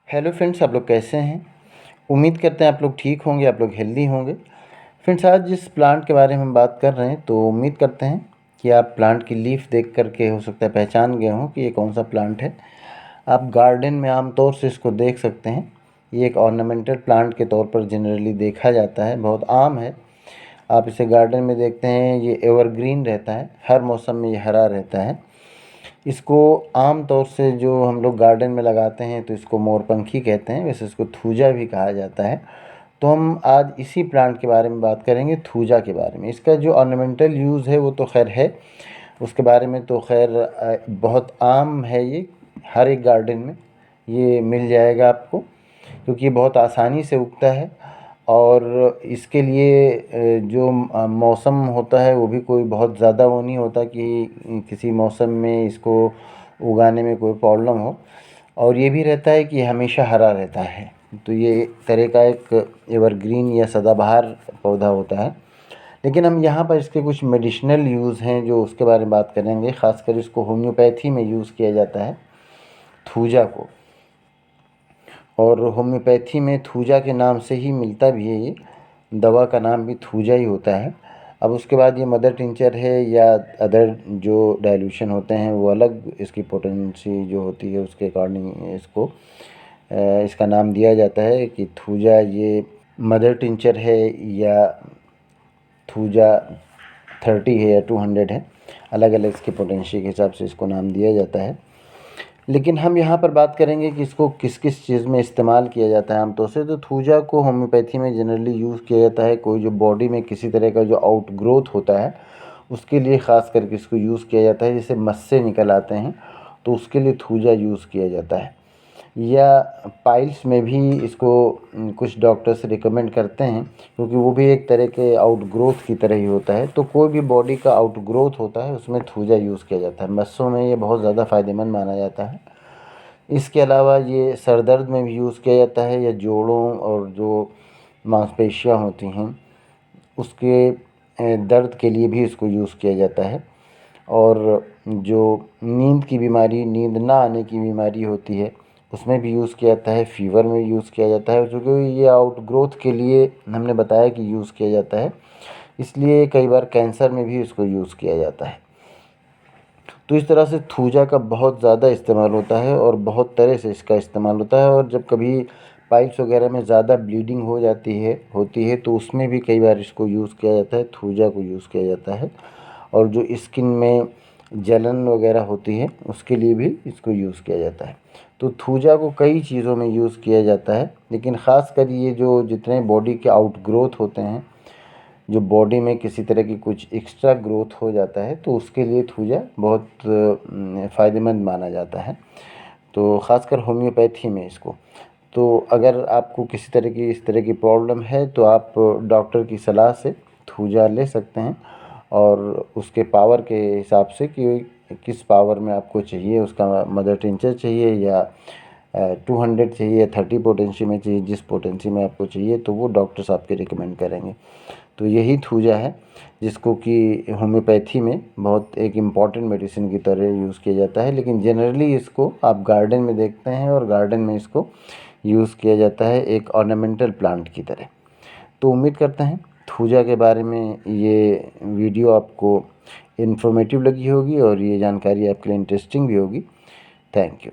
Hello friends, आप लोग कैसे हैं। उम्मीद करते हैं आप लोग ठीक होंगे, आप लोग हेल्दी होंगे। फ्रेंड्स, आज जिस प्लांट के बारे में हम बात कर रहे हैं तो उम्मीद करते हैं कि आप प्लांट की लीफ देख करके हो सकता है पहचान गए हों कि ये कौन सा प्लांट है। आप गार्डन में आमतौर से इसको देख सकते हैं। ये एक ऑर्नामेंटल प्लांट के तौर पर जनरली देखा जाता है, बहुत आम है। आप इसे गार्डन में देखते हैं, ये एवरग्रीन रहता है, हर मौसम में ये हरा रहता है। इसको आम तौर से जो हम लोग गार्डन में लगाते हैं तो इसको मोरपंखी कहते हैं, वैसे इसको थूजा भी कहा जाता है। तो हम आज इसी प्लांट के बारे में बात करेंगे, थूजा के बारे में। इसका जो ऑर्नामेंटल यूज़ है वो तो खैर है, उसके बारे में तो खैर बहुत आम है। ये हर एक गार्डन में ये मिल जाएगा आपको, क्योंकि ये बहुत आसानी से उगता है। और इसके लिए जो मौसम होता है वो भी कोई बहुत ज़्यादा वो नहीं होता कि किसी मौसम में इसको उगाने में कोई प्रॉब्लम हो। और ये भी रहता है कि हमेशा हरा रहता है। तो ये एक तरह का एक एवरग्रीन या सदाबहार पौधा होता है। लेकिन हम यहाँ पर इसके कुछ मेडिसिनल यूज़ हैं जो उसके बारे में बात करेंगे। ख़ासकर इसको होम्योपैथी में यूज़ किया जाता है, थूजा को। और होम्योपैथी में थूजा के नाम से ही मिलता भी है, ये दवा का नाम भी थूजा ही होता है। अब उसके बाद ये मदर टिंचर है या अदर जो डाइल्यूशन होते हैं वो अलग, इसकी पोटेंसी जो होती है उसके अकॉर्डिंग इसको इसका नाम दिया जाता है कि थूजा ये मदर टिंचर है या थूजा 30 है या 200 है। अलग अलग इसकी पोटेंसी के हिसाब से इसको नाम दिया जाता है। लेकिन हम यहाँ पर बात करेंगे कि इसको किस किस चीज़ में इस्तेमाल किया जाता है आमतौर से। तो थूजा को होम्योपैथी में जनरली यूज़ किया जाता है कोई जो बॉडी में किसी तरह का जो आउट ग्रोथ होता है उसके लिए ख़ास करके इसको यूज़ किया जाता है। जैसे मस्से निकल आते हैं तो उसके लिए थूजा यूज़ किया जाता है। या पाइल्स में भी इसको कुछ डॉक्टर्स रिकमेंड करते हैं, क्योंकि वो भी एक तरह के आउटग्रोथ की तरह ही होता है। तो कोई भी बॉडी का आउटग्रोथ होता है उसमें थूजा यूज़ किया जाता है। मस्सों में ये बहुत ज़्यादा फ़ायदेमंद माना जाता है। इसके अलावा ये सर दर्द में भी यूज़ किया जाता है, या जोड़ों और जो मांसपेशियाँ होती हैं उसके दर्द के लिए भी इसको यूज़ किया जाता है। और जो नींद की बीमारी, नींद ना आने की बीमारी होती है उसमें भी यूज़ किया जाता है, फ़ीवर में यूज़ किया जाता है। चूँकि ये आउटग्रोथ के लिए हमने बताया कि यूज़ किया जाता है, इसलिए कई बार कैंसर में भी इसको यूज़ किया जाता है। तो इस तरह से थूजा का बहुत ज़्यादा इस्तेमाल होता है और बहुत तरह से इसका इस्तेमाल होता है। और जब कभी पाइल्स वगैरह में ज़्यादा ब्लीडिंग हो जाती है तो उसमें भी कई बार इसको यूज़ किया जाता है, थूजा को यूज़ किया जाता है। और जो स्किन में जलन वगैरह होती है उसके लिए भी इसको यूज़ किया जाता है। तो थूजा को कई चीज़ों में यूज़ किया जाता है, लेकिन ख़ासकर ये जो जितने बॉडी के आउटग्रोथ होते हैं, जो बॉडी में किसी तरह की कुछ एक्स्ट्रा ग्रोथ हो जाता है तो उसके लिए थूजा बहुत फ़ायदेमंद माना जाता है। तो ख़ासकर होम्योपैथी में इसको। तो अगर आपको किसी तरह की इस तरह की प्रॉब्लम है तो आप डॉक्टर की सलाह से थूजा ले सकते हैं, और उसके पावर के हिसाब से कि किस पावर में आपको चाहिए, उसका मदर टिंचर चाहिए या 200 चाहिए, 30 पोटेंसी में चाहिए, जिस पोटेंसी में आपको चाहिए तो वो डॉक्टर्स आपके रिकमेंड करेंगे। तो यही थूजा है जिसको कि होम्योपैथी में बहुत एक इम्पॉर्टेंट मेडिसिन की तरह यूज़ किया जाता है। लेकिन जनरली इसको आप गार्डन में देखते हैं और गार्डन में इसको यूज़ किया जाता है एक ऑर्नामेंटल प्लांट की तरह। तो उम्मीद करते हैं थूजा के बारे में ये वीडियो आपको इन्फॉर्मेटिव लगी होगी और ये जानकारी आपके लिए इंटरेस्टिंग भी होगी। Thank you.